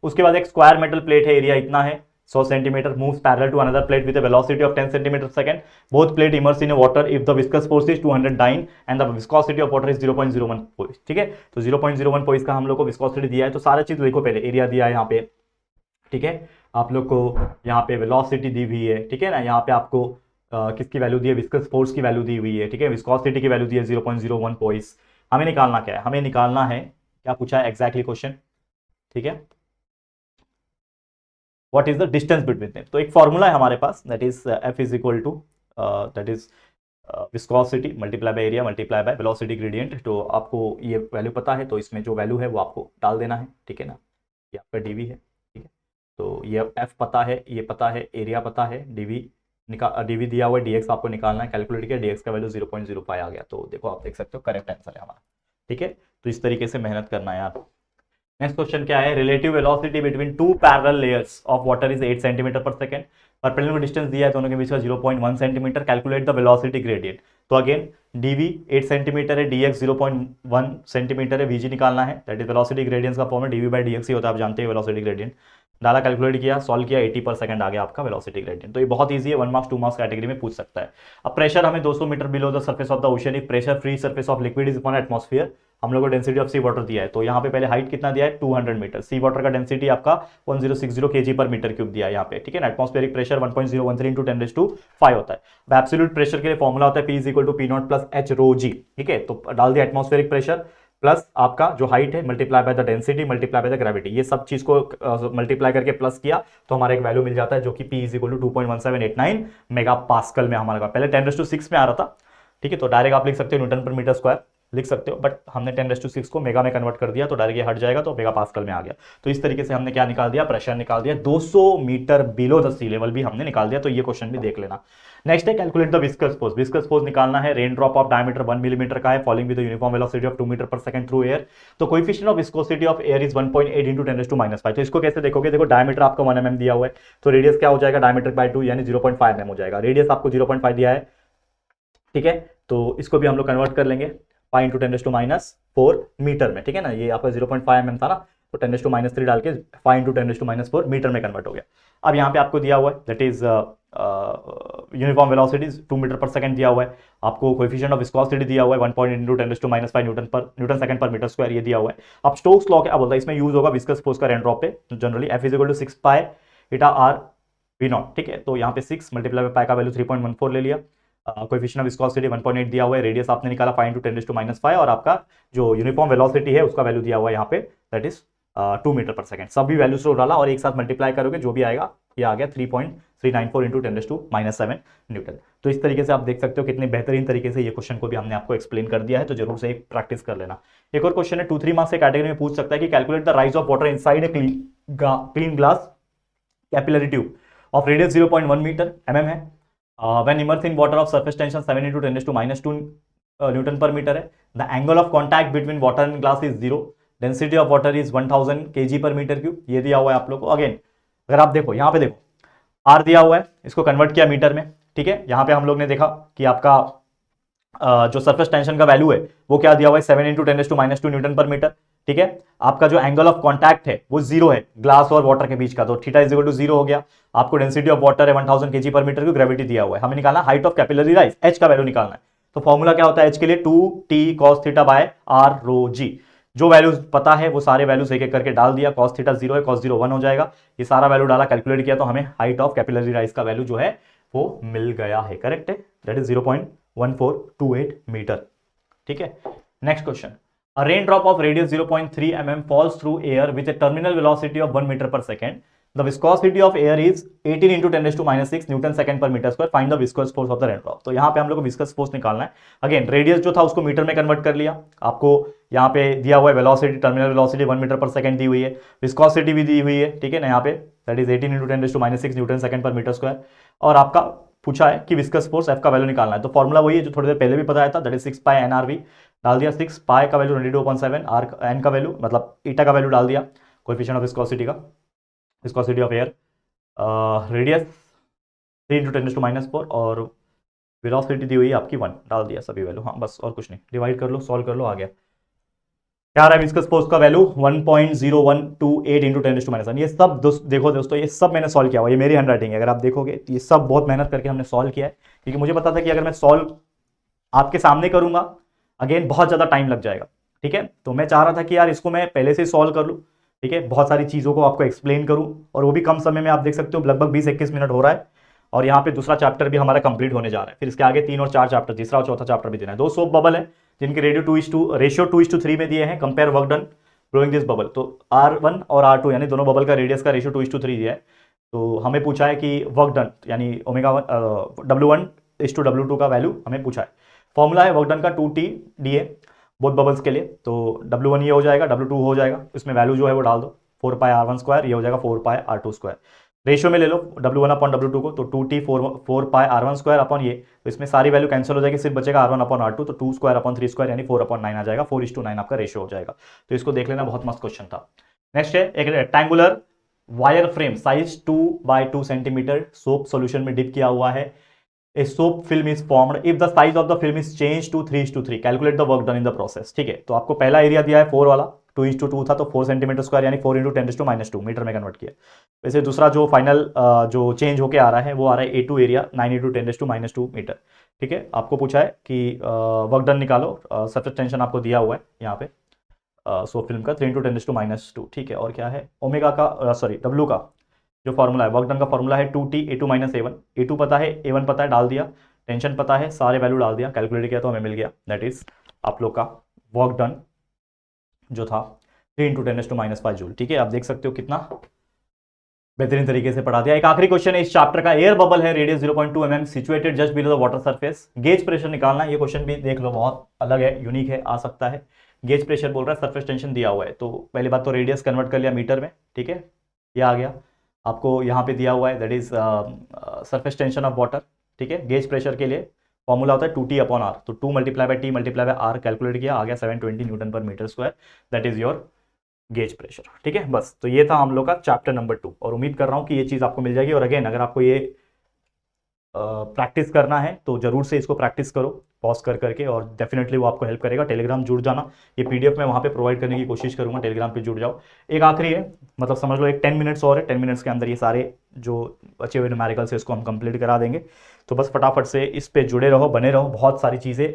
उसके बाद एक स्क्वायर मेटल प्लेट है, एरिया इतना है 100 centimetre, moves parallel to another plate with a velocity of 10 centimetre second, both plate immerse in water if the viscous force is 209 and the viscosity of water is 0.01 poise, ठीक है। तो 0.01 पोइस का हम लोग को विस्कोसिटी दिया है। तो सारा चीज देखो, पहले एरिया दिया है यहाँ पे, ठीक है, आप लोग को यहाँ पे वेलोसिटी दी हुई है, ठीक है ना, यहाँ पे आपको किसकी वैल्यू दी है, विस्कस फोर्स की वैल्यू दी हुई है, ठीक है, विस्कोसिटी की वैल्यू दी है 0.01 पोइस। हमें निकालना क्या है, हमें निकालना है, क्या पूछा है एग्जैक्टली क्वेश्चन, ठीक है, what is the distance between them. तो एक फॉर्मूला है हमारे पास, that is F is equal to that is viscosity multiply by area multiply by velocity gradient. तो आपको ये वैल्यू पता है, तो इसमें जो वैल्यू है वो आपको डाल देना है, ठीक है ना। ये आपका dv है, ठीक है। तो ये F पता है, ये पता है, एरिया पता है, dv दिया हुआ है, dx आपको निकालना है, कैलकुलेट किया, dx का वैल्यू 0.05 आ गया। तो देखो आप देख सकते हो करेक्ट आंसर है हमारा, ठीक है। तो इस तरीके से मेहनत करना है यार। नेक्स्ट क्वेश्चन क्या है, relative velocity between 2 parallel layers of water is 8 centimetre पर सेकंड, पर पैरेलल में डिस्टेंस दिया है दोनों के बीच का 0.1 centimetre, calculate the velocity gradient. तो अगेन dv 8 सेंटीमीटर है, dx 0.1 सेंटीमीटर है, vg निकालना है, दैट इज वेलोसिटी ग्रेडियंट का फॉर्म है dv बाय dx ही होता है, आप जानते हैं वेलोसिटी ग्रेडियंट। डाला, कैलकुलेट किया, सॉल्व किया, 80 पर सेकंड आ गया आपका वेलोसिटी ग्रेडियंट। तो ये बहुत इजी है, 1 मार्क्स 2 मार्क्स कैटेगरी में पूछ सकता है। अब प्रेशर हमें 200 metre below the surface of the ocean if pressure free surface of liquid is upon atmosphere. हम लोग को डेंसिटी ऑफ सी वाटर दिया है, तो यहाँ पे पहले हाइट कितना दिया है 200 मीटर, सी वाटर का डेंसिटी आपका 1060 kg पर मीटर क्यूब दिया है यहाँ पे, ठीक है ना। एटमॉस्फेरिक प्रेशर 1.013 into 10⁵ होता है। अब एब्सोल्यूट प्रेशर के लिए फॉर्मूला होता है P is equal to P0 plus H rho g, ठीक है। तो डाल दिया एटमॉस्फेरिक प्रेशर प्लस आपका जो हाइट है multiply by the density multiply by the gravity, ये सब चीज को मल्टीप्लाई करके प्लस किया तो हमारा एक वैल्यू मिल जाता है जो कि P is equal to 2.1789 mega pascal में हमारा, पहले 10⁶ में आ रहा था, ठीक है। तो डायरेक्ट आप लिख सकते हो न्यूटन पर मीटर स्क्वायर लिख सकते हो, बट हमने 10⁶ को मेगा में कन्वर्ट कर दिया तो डायरेक्ट ये हट जाएगा तो मेगा पास्कल में आ गया। तो इस तरीके से हमने क्या निकाल दिया, प्रेशर निकाल दिया, 200 metre below the sea level भी हमने निकाल दिया। तो ये क्वेश्चन भी देख लेना। नेक्स्ट है calculate the viscous force. Viscous force निकालना है, raindrop of diameter 1 millimetre का है, falling with the uniform velocity of 2 metre per second through air. तो coefficient of viscosity of air is 1.8 into 10⁻⁵। तो इसको कैसे देखोगे, देखो डायमीटर आपका 1 mm दिया हुआ है, तो रेडियस क्या हो जाएगा डायमीटर बाय 2 यानी 0.5 mm हो जाएगा। रेडियस आपको 0.5 दिया है, ठीक है। तो इसको भी हम लोग कन्वर्ट कर लेंगे 5 into 10⁻⁴ मीटर में, ठीक है ना। ये आपका 0.5 mm था ना, तो 10⁻³ डाल के 5 into 10⁻⁴ मीटर में कन्वर्ट हो गया। अब यहाँ पे आपको दिया हुआ है that is uniform velocity 2 metre per second दिया हुआ है, आपको कोएफिशिएंट ऑफ विस्कोसिटी दिया हुआ है 1.8 into 10⁻⁵ Newton second per metre square ये दिया हुआ है। अब स्टोक्स लॉ क्या बोलता है, इसमें यूज होगा विस्कस फोर्स का रेन ड्रॉप पे, generally F is equal to 6 pi eta r v0, ठीक है। तो यहाँ पे 6 मल्टीप्लाई बाय पाई का वैल्यू 3.14 ले लिया, कोएफिशिएंट ऑफ विस्कोसिटी 1.8 दिया हुआ है, रेडियस आपने निकाला 5 into 10⁻⁵ और आपका जो यूनिफॉर्म वेलोसिटी है उसका वैल्यू दिया हुआ है यहाँ पे that is 2 metre per second. सभी वैल्यूज को डाला और एक साथ मल्टीप्लाई करोगे जो भी आएगा ये आ गया 3.394 into 10⁻⁷ न्यूटन। तो इस तरीके से आप देख सकते हो कितने बेहतरीन तरीके से ये क्वेश्चन को भी हमने आपको एक्सप्लेन कर दिया है, तो जरूर से एक प्रैक्टिस कर लेना। एक और क्वेश्चन है 2-3 मार्क्स से कैटेगरी में पूछ सकता है कि calculate the rise of water inside a clean glass capillary tube of radius 0.1 metre mm है। When immerse in water of surface tension 7 × 10⁻² newton per metre है। The angle of contact between water and glass is 0। Density of water is 1000 kg per metre cube. ये दिया हुआ है आप लोग को। Again अगर आप देखो यहाँ पे देखो आर दिया हुआ है, इसको कन्वर्ट किया मीटर में, ठीक है। यहाँ पे हम लोग ने देखा कि आपका जो सरफेस टेंशन का वैल्यू है वो क्या दिया हुआ है 7 × 10⁻² न्यूटन पर मीटर, ठीक है। आपका जो एंगल ऑफ कॉन्टैक्ट है वो 0 है ग्लास और वाटर के बीच का, तो थीटा इज इक्वल टू 0 हो गया। आपको डेंसिटी ऑफ वाटर है 1000 kg पर मीटर की, ग्रेविटी दिया हुआ है, हमें निकालना height of capillary rise, H का वैल्यू निकालना है। तो फॉर्मूला क्या होता है एच के लिए 2t cos theta by r रो जी। जो वैल्यूज पता है वो सारे वैल्यूज एक एक करके डाल दिया। cos थीटा 0 है, cos 0 1 हो जाएगा। ये सारा वैल्यू डाला, कैलकुलेट किया तो हमें हाइट ऑफ कैपिलरी राइज का वैल्यू जो है वो मिल गया है। करेक्ट है, दैट इज 0.1428 मीटर, ठीक है। Next question, a raindrop of radius 0.3 mm falls through air with a terminal velocity of 1 meter per second. The viscosity of air is 18 × 10⁻6 newton second per metre square. Find the viscous force of the raindrop. तो यहाँ पे हम लोग को viscous force निकालना है। Again radius जो था उसको मीटर में कन्वर्ट कर लिया। आपको यहाँ पे दिया हुआ है velocity, terminal velocity 1 metre per second दी हुई है, विस्कोसिटी भी दी हुई है, ठीक है ना। यहाँ पे that is 18 × 10⁻6 newton second per metre square. और आपका पूछा है कि विस्कस फोर्स एफ का वैल्यू निकालना है। तो फॉर्मूला वही है जो थोड़ी देर पहले भी बताया था, दैट इज 6 पाई NRV। डाल दिया 6 पाई का वैल्यू 22/7, आर एन का वैल्यू मतलब ईटा का वैल्यू डाल दिया, कोएफिशिएंट ऑफ विस्कोसिटी का, विस्कोसिटी ऑफ एयर, रेडियस 3 × 10⁻4 और वेलोसिटी दी हुई है आपकी 1, डाल दिया सभी वैल्यू। हाँ बस और कुछ नहीं, डिवाइड कर लो, सॉल्व कर लो, आ गया। क्या आ रहा है विस्कस फोर्स का वैल्यू 1.0128 × 10⁻1। ये सब देखो दोस्तों, ये सब मैंने सॉल्व किया हुआ, ये मेरी हैंड राइटिंग है। अगर आप देखोगे तो ये सब बहुत मेहनत करके हमने सॉल्व किया है, क्योंकि मुझे पता था कि अगर मैं सॉल्व आपके सामने करूंगा अगेन बहुत ज्यादा टाइम लग जाएगा, ठीक है। तो मैं चाह रहा था कि यार इसको मैं पहले से सॉल्व कर लूं, ठीक है, बहुत सारी चीजों को आपको एक्सप्लेन करूं, और वो भी कम समय में। आप देख सकते हो लगभग 20-21 मिनट हो रहा है, और यहाँ पे दूसरा चैप्टर भी हमारा कंप्लीट होने जा रहा है। फिर इसके आगे 3 और 4 चैप्टर, तीसरा और चौथा चैप्टर भी देना है। 2 सोप बबल है जिनके रेशियो 2:3 में दिए हैं। Compare work done blowing this bubble. तो R1 और R2 यानी दोनों बबल का रेडियस का रेशियो 2:3 दिया है। तो हमें पूछा है कि वर्क डन यानी W1:W2 का वैल्यू हमें पूछा है। फॉर्मूला है वर्क डन का 2T DA बोथ बबल्स के लिए। तो W1 ये हो जाएगा, W2 हो जाएगा, इसमें वैल्यू जो है वो डाल दो, 4 पाई R1 स्क्वायर, ये हो जाएगा 4 पाई R2 स्क्वायर। रेशियो में ले लो W1/W2 को, तो 2T 4 पाई R1 स्क्वायर अपॉन ये, तो इसमें सारी वैल्यू कैंसिल हो जाएगी, सिर्फ बचेगा R1/R2, तो 2 स्क्वायर अपॉन 3 स्क्वायर यानी 4/9 आ जाएगा। 4:9 आपका रेशियो हो जाएगा। तो इसको देख लेना, बहुत मस्त क्वेश्चन था। नेक्स्ट है एक rectangular wire frame size 2x2 centimetre soap solution में डिप किया हुआ है। A soap film is formed if the size of the film is changed to 3:3. Calculate the work done in the process. ठीक है, तो आपको पहला एरिया दिया है 4 वाला, 2:2 था, तो 4 सेंटीमीटर स्क्वायर यानी 4 × 10⁻² मीटर में कन्वर्ट किया। वैसे दूसरा जो फाइनल जो चेंज होके आ रहा है वो आ रहा है A2 एरिया 9 × 10⁻² मीटर। ठीक है, आपको पूछा है कि वर्क डन निकालो, सरफेस टेंशन आपको दिया हुआ है यहाँ पे सोप फिल्म का 3 × 10⁻²। ठीक है, और क्या है ओमेगा का W का जो फॉर्मूला है, वर्क डन का फॉर्मूला है 2T A2 - A1। A2 पता है, A1 पता है, डाल दिया, टेंशन पता है, सारे वैल्यू डाल दिया, कैलकुलेट किया तो हमें मिल गया। दैट इज आप लोग का वर्क डन जो था 3 × 10⁻5 जूल। ठीक है, आप देख सकते हो कितना बेहतरीन तरीके से पढ़ा दिया। एक आखिरी क्वेश्चन है इस चैप्टर का, एयर बबल है radius 0.2 mm situated just below the water surface, gauge pressure निकालना है। ये क्वेश्चन भी देख लो, बहुत अलग है, यूनिक है, आ सकता है। गेज प्रेशर बोल रहा है, सरफेस टेंशन दिया हुआ है, तो पहली बात तो रेडियस कन्वर्ट कर लिया मीटर में। ठीक है, ये आ गया, आपको यहाँ पे दिया हुआ है that is surface tension of water. ठीक है, गेज प्रेशर के लिए फॉर्मूला होता है 2T/R, तो 2 × T × R कैलकुलेट किया, आ गया 720 newton per metre square. That is your gauge pressure. ठीक है, बस तो ये था हम लोग का चैप्टर नंबर 2, और उम्मीद कर रहा हूँ कि ये चीज़ आपको मिल जाएगी। और अगेन अगर आपको ये प्रैक्टिस करना है तो जरूर से इसको प्रैक्टिस करो पॉज कर करके, और डेफिनेटली वो आपको हेल्प करेगा। टेलीग्राम जुड़ जाना, ये PDF मैं वहाँ पे प्रोवाइड करने की कोशिश करूँगा, टेलीग्राम पे जुड़ जाओ। एक आखिरी है, मतलब समझ लो एक 10 मिनट्स और है, 10 मिनट्स के अंदर ये सारे जो बचे हुए न्यूमेरिकल्स है इसको हम कंप्लीट करा देंगे। तो बस फटाफट से इस पे जुड़े रहो, बने रहो, बहुत सारी चीज़ें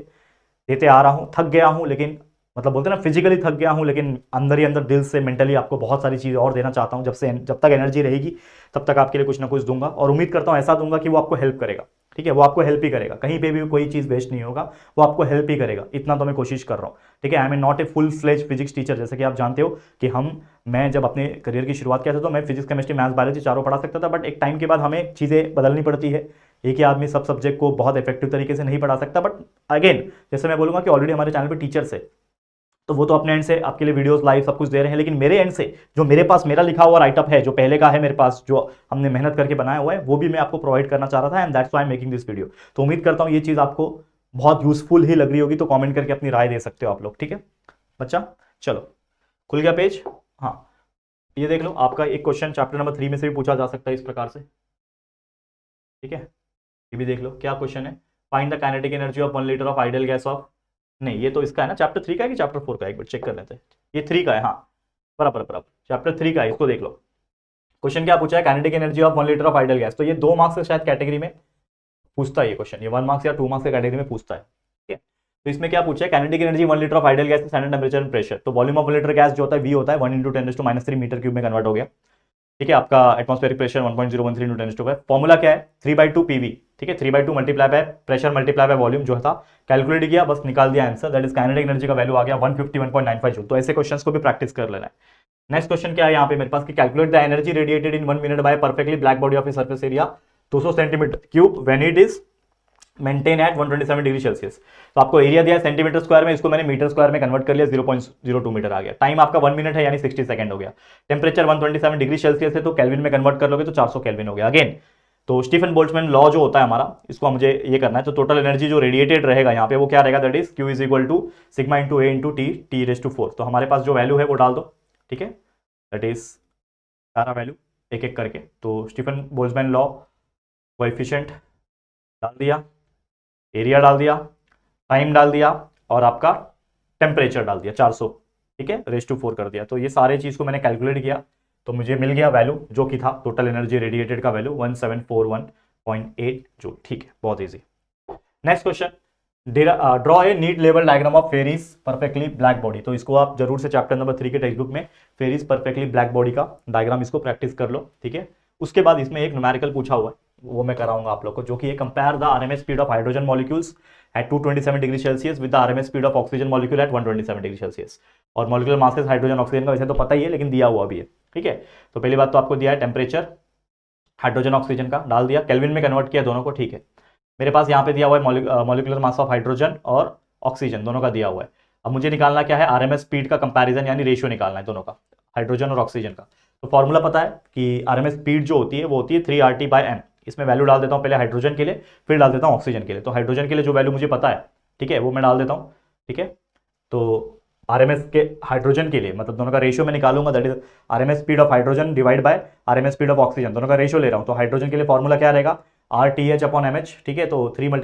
देते आ रहा हूँ, थक गया हूँ, लेकिन मतलब बोलते हैं ना फिजिकली थक गया हूँ, लेकिन अंदर ही अंदर दिल से मेंटली आपको बहुत सारी चीज़ें और देना चाहता हूँ। जब तक एनर्जी रहेगी तब तक आपके लिए कुछ ना कुछ दूंगा, और उम्मीद करता हूँ ऐसा दूंगा कि वो आपको हेल्प करेगा। ठीक है, वो आपको हेल्प ही करेगा, कहीं पे भी कोई चीज़ वेस्ट नहीं होगा, वो आपको हेल्प ही करेगा, इतना तो मैं कोशिश कर रहा हूँ। ठीक है, I am not a full fledge physics teacher, जैसे कि आप जानते हो कि मैं जब अपने करियर की शुरुआत किया था तो मैं फिजिक्स केमिस्ट्री मैथ्स बायोलॉजी चारों पढ़ा सकता था, बट एक टाइम के बाद हमें चीज़ें बदलनी पड़ती है। एक ही आदमी सब सब्जेक्ट को बहुत इफेक्टिव तरीके से नहीं पढ़ा सकता। बट अगेन जैसे मैं बोलूँगा कि ऑलरेडी हमारे चैनल पर टीचर्स है तो वो तो अपने एंड से आपके लिए वीडियोस लाइव सब कुछ दे रहे हैं, लेकिन मेरे एंड से जो मेरे पास मेरा लिखा हुआ राइटअप है, जो पहले का है मेरे पास, जो हमने मेहनत करके बनाया हुआ है, वो भी मैं आपको प्रोवाइड करना चाह रहा था, and that's why I am making this video. तो उम्मीद करता हूँ ये चीज़ आपको बहुत यूजफुल ही लग रही होगी, तो कॉमेंट करके अपनी राय दे सकते हो आप लोग, ठीक है बच्चा। चलो खुल गया पेज। हाँ ये देख लो, आपका एक क्वेश्चन चैप्टर नंबर 3 में से भी पूछा जा सकता है इस प्रकार से, ठीक है। ये भी देख लो, क्या क्वेश्चन है, find the kinetic energy of 1 litre of ideal gas off, नहीं ये तो इसका है ना, चैप्टर 3 का है कि चैप्टर 4 का है, एक बार चेक कर लेते हैं। ये 3 का है, हाँ बराबर बराबर, चैप्टर 3 का है, इसको देख लो। क्वेश्चन क्या पूछा है, kinetic energy of 1 litre of ideal gas. तो ये 2 मार्क्स के शायद कैटेगरी में पूछता है ये क्वेश्चन, ये 1 मार्क्स या 2 मार्क्स के कैटेगरी में पूछता है, ठीक है। तो इसमें क्या पूछा है, kinetic energy 1 litre of ideal gas standard temperature and pressure. तो वॉल्यूम ऑफ लीटर गैस जो होता है वी होता है 1 × 10⁻³ मीटर क्यूब में कन्वर्ट हो गया, ठीक है। आपका एटमॉस्फेरिक प्रेशर 1.013 × 10⁻²। फॉर्मूला क्या है, 3/2 PV, ठीक है। 3/2 multiply by pressure multiply by volume जो था, कैलकुलेट किया, बस निकाल दिया answer, that is kinetic energy का वैल्यू आ गया 151.95 जूल। तो ऐसे क्वेश्चंस को भी प्रैक्टिस कर लेना है। नेक्स्ट क्वेश्चन क्या है यहाँ पे मेरे पास कि calculate the energy radiated in 1 minute by perfectly black body of a surface area 200 centimetre cube when it is maintain at 127 degree Celsius. तो आपको एरिया दिया सेंटीमीटर स्क्वायर में, इसको मैंने मीटर स्क्वायर में कन्वर्ट कर लिया, 0.02 मीटर आ गया। टाइम आपका 1 मिनट है यानी 60 सेकंड हो गया। टेम्परेचर 127 डिग्री सेल्सियस है, तो केल्विन में कन्वर्ट कर लोगे तो 400 केल्विन हो गया। अगेन तो स्टीफन बोल्ट्जमैन लॉ जो होता है हमारा, इसको मुझे ये करना है। तो टोटल एनर्जी जो रेडिएटेड रहेगा यहाँ पे वो क्या रहेगा, that is Q is equal to sigma into A into T T⁴। तो हमारे पास जो वैल्यू है वो डाल दो, ठीक है। दैट इज सारा वैल्यू एक एक करके। तो स्टीफन बोल्ट्जमैन लॉ, कोएफिशिएंट डाल दिया, एरिया डाल दिया, टाइम डाल दिया, और आपका टेम्परेचर डाल दिया 400, ठीक है, ⁴ कर दिया। तो ये सारे चीज को मैंने कैलकुलेट किया, तो मुझे मिल गया वैल्यू जो कि था टोटल एनर्जी रेडिएटेड का वैल्यू 1741.8 जूल, ठीक है, बहुत easy. Next question, draw a neat level diagram of Ferry's perfectly black body. तो इसको आप जरूर से चैप्टर नंबर 3 के टेक्स्ट बुक में फेरिस परफेक्टली ब्लैक बॉडी का डायग्राम इसको प्रैक्टिस कर लो, ठीक है। उसके बाद इसमें एक न्यूमेरिकल पूछा हुआ है, वो मैं कराऊंगा आप लोग को, जो कि ये compare the RMS speed of hydrogen molecules at 227 degree Celsius with the RMS speed of oxygen molecule at 127 degree Celsius. और मॉलिक्यूलर मासेस हाइड्रोजन ऑक्सीजन का वैसे तो पता ही है, लेकिन दिया हुआ भी है, ठीक है। तो पहली बात तो आपको दिया है टेम्परेचर हाइड्रोजन ऑक्सीजन का, डाल दिया, केल्विन में कन्वर्ट किया दोनों को, ठीक है। मेरे पास यहाँ पे दिया हुआ है मॉलिक्यूलर मास ऑफ हाइड्रोजन और ऑक्सीजन दोनों का दिया हुआ है। अब मुझे निकालना क्या है, आरएमएस स्पीड का कंपैरिजन यानी रेशियो निकालना है दोनों का, हाइड्रोजन और ऑक्सीजन का। तो फॉर्मूला पता है कि आरएमएस स्पीड जो होती है वो होती है 3RT/m। इसमें वैल्यू डाल देता हूं पहले हाइड्रोजन के लिए, फिर डाल देता हूं ऑक्सीजन के लिए। तो हाइड्रोजन के लिए जो वैल्यू मुझे पता है, ठीक है, वो मैं डाल देता हूं, ठीक है। तो आरएमएस के हाइड्रोजन के लिए मतलब दोनों का रेशियो मैं निकालूंगा, that is RMS speed of hydrogen divide by RMS speed of oxygen, दोनों का रेशियो ले रहा हूं। तो हाइड्रोजन के लिए फॉर्मूला क्या रहेगा, RTH/mH, ठीक है। तो 3 ×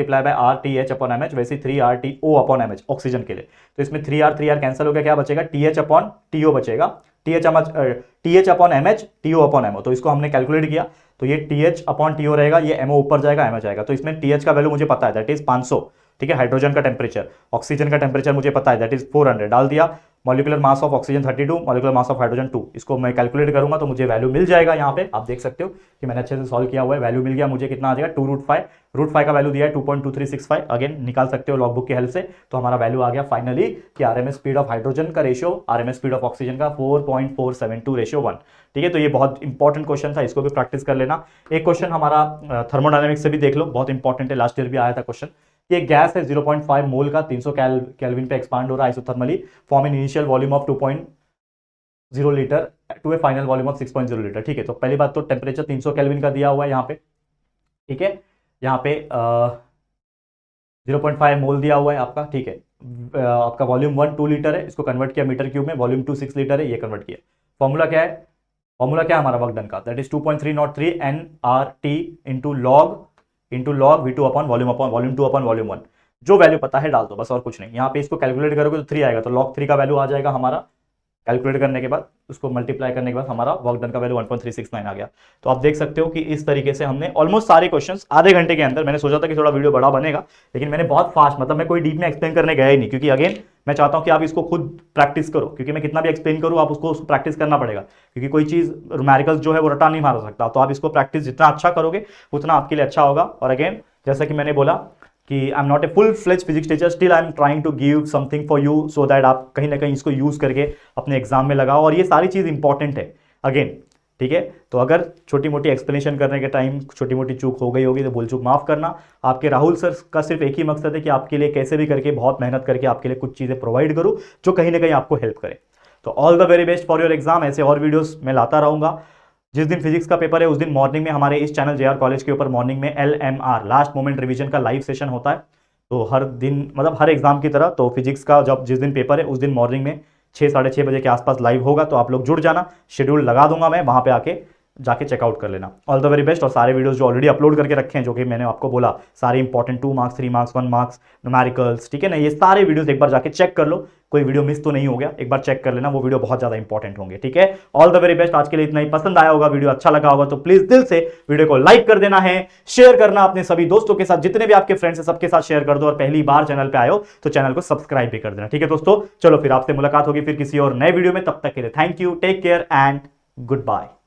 RTH/mH, वैसे 3RTO/mH ऑक्सीजन के लिए। तो इसमें 3R कैंसिल हो गया, क्या बचेगा, TH/TO बचेगा, TH/mH TO/MO। तो इसको हमने कैलकुलेट किया, तो ये TH/TO रहेगा, ये MO ऊपर जाएगा, MH आएगा। तो इसमें TH का वैल्यू मुझे पता है, दैट इज 500, ठीक है। हाइड्रोजन का टेम्परेचर, ऑक्सीजन का टेम्परेचर मुझे पता है, दैट इज 400, डाल दिया। Molecular mass of oxygen 32, molecular mass of hydrogen 2, इसको मैं कैलकुलेट करूंगा तो मुझे वैल्यू मिल जाएगा। यहाँ पे आप देख सकते हो कि मैंने अच्छे से सॉल्व किया हुआ है, वैल्यू मिल गया मुझे, कितना आ जाएगा 2√5, √5 का वैल्यू दिया है 2.2365, अगेन निकाल सकते हो लॉग बुक की हेल्प से। तो हमारा वैल्यू आ गया फाइनली कि आरएमएस स्पीड ऑफ हाइड्रोजन का ratio RMS speed of oxygen का 4.472:1, ठीक है। तो ये बहुत इंपॉर्टेंट क्वेश्चन था, इसको भी प्रैक्टिस कर लेना। एक क्वेश्चन हमारा थर्मोडायनेमिक्स से भी देख लो, बहुत इंपॉर्टेंट है, लास्ट ईयर भी आया था क्वेश्चन। ये गैस है 0.5 मोल का, 300 केल्विन पे एक्सपांड हो रहा है isothermally, form in initial volume of 2.0 litre to a final volume of 6.0 litre, ठीक है। तो पहली बात तो टेम्परेचर 300 केल्विन का दिया हुआ है यहाँ पे, ठीक है। यहाँ पे 0.5 मोल दिया हुआ है आपका, ठीक है। आपका वॉल्यूम 1 2 लीटर है, इसको कन्वर्ट किया मीटर क्यूब में, वॉल्यूम 2 6 लीटर है, ये कन्वर्ट किया। फॉर्मूला क्या है, फॉर्मूला क्या है हमारा वर्क डन का, that is 2.303 nRT into log V2/वॉल्यूम 2/वॉल्यूम 1। जो वैल्यू पता है डाल दो, बस और कुछ नहीं। यहाँ पे इसको कैलकुलेट करोगे तो 3 आएगा, तो log 3 का वैल्यू आ जाएगा हमारा, कैलकुलेट करने के बाद उसको मल्टीप्लाई करने के बाद हमारा वर्क डन का वैल्यू 1.369 आ गया। तो आप देख सकते हो कि इस तरीके से हमने ऑलमोस्ट सारे क्वेश्चंस आधे घंटे के अंदर, मैंने सोचा था कि थोड़ा वीडियो बड़ा बनेगा, लेकिन मैंने बहुत फास्ट, मतलब मैं कोई डीप में एक्सप्लेन करने गया ही नहीं, क्योंकि अगेन मैं चाहता हूं कि आप इसको खुद प्रैक्टिस करो, क्योंकि मैं कितना भी एक्सप्लेन करूं आप उसको प्रैक्टिस करना पड़ेगा, क्योंकि कोई चीज न्यूमेरिकल्स जो है वो रटा नहीं मार सकता। तो आप इसको प्रैक्टिस जितना अच्छा करोगे उतना आपके लिए अच्छा होगा। और अगेन जैसा कि मैंने बोला कि I am not a full fledge physics teacher, still I am trying to give something for you, so that आप कहीं ना कहीं इसको यूज करके अपने एग्जाम में लगाओ। और ये सारी चीज इंपॉर्टेंट है अगेन, ठीक है। तो अगर छोटी मोटी एक्सप्लेनेशन करने के टाइम छोटी मोटी चूक हो गई होगी तो भूल चूक माफ करना। आपके राहुल सर का सिर्फ एक ही मकसद है कि आपके लिए कैसे भी करके बहुत मेहनत करके आपके लिए कुछ चीजें प्रोवाइड करूं जो कहीं ना कहीं आपको हेल्प करे। तो all the very best for your exam. ऐसे और वीडियोस मैं लाता रहूंगा। जिस दिन फिजिक्स का पेपर है उस दिन मॉर्निंग में हमारे इस चैनल JR कॉलेज के ऊपर मॉर्निंग में LMR लास्ट मोमेंट रिवीजन का लाइव सेशन होता है। तो हर दिन मतलब हर एग्जाम की तरह तो फिजिक्स का जब जिस दिन पेपर है उस दिन मॉर्निंग में 6 साढ़े 6 बजे के आसपास लाइव होगा। तो आप लोग जुड़ जाना, शेड्यूल लगा दूंगा मैं, वहां पे आके जाके चेकआउट कर लेना। All the very best. और सारे वीडियोस जो ऑलरेडी अपलोड करके रखे हैं, जो कि मैंने आपको बोला सारे important 2 marks 3 marks 1 marks numericals, ठीक है ना, ये सारे वीडियोस एक बार जाके चेक कर लो। कोई वीडियो मिस तो नहीं हो गया, एक बार चेक कर लेना, वो वीडियो बहुत ज्यादा इंपॉर्टेंट होंगे। ठीक है, ऑल द वेरी बेस्ट। आज के लिए इतना ही। पसंद आया होगा, वीडियो अच्छा लगा होगा तो प्लीज दिल से वीडियो को लाइक कर देना है, शेयर करना अपने सभी दोस्तों के साथ, जितने भी आपके फ्रेंड्स हैं सबके साथ शेयर कर दो। और पहली बार चैनल पे आए हो तो चैनल को सब्सक्राइब भी कर देना। ठीक है दोस्तों, चलो फिर आपसे मुलाकात होगी फिर किसी और नए वीडियो में। तब तक के लिए thank you, take care and good bye.